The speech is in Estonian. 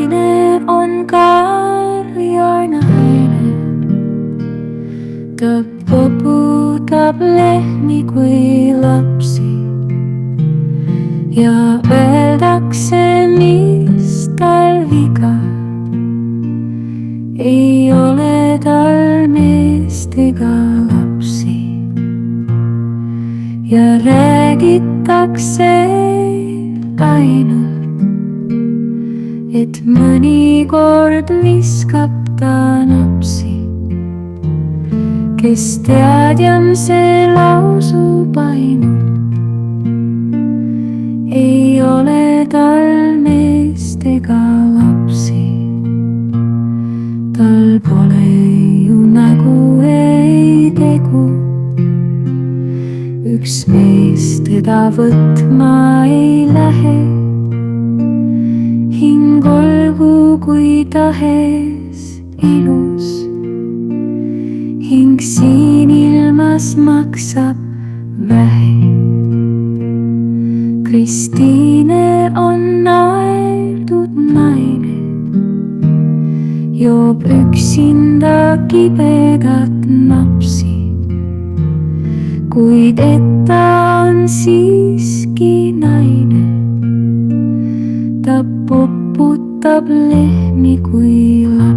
teine on karjanaine. Ta poputab lehmi kui lapsi ja öeldakse, mis tal viga. Ei ole tal meest ega lapsi ja räägitakse ainult, et mõnikord viskab ta napsi. Kes teadjam, see lausub ainult, ei ole tal meest ega lapsi. Tal pole ju nägu ei tegu, üks mees teda võtma ei lähe. Hing olgu kui tahes ilus, hing siin ilmas maksab vähe. Kristiine on naerdud naine, joob üksinda kibedat napsi, kuid et ta on siiski naine. Ta poputab lehmi kui lapsi.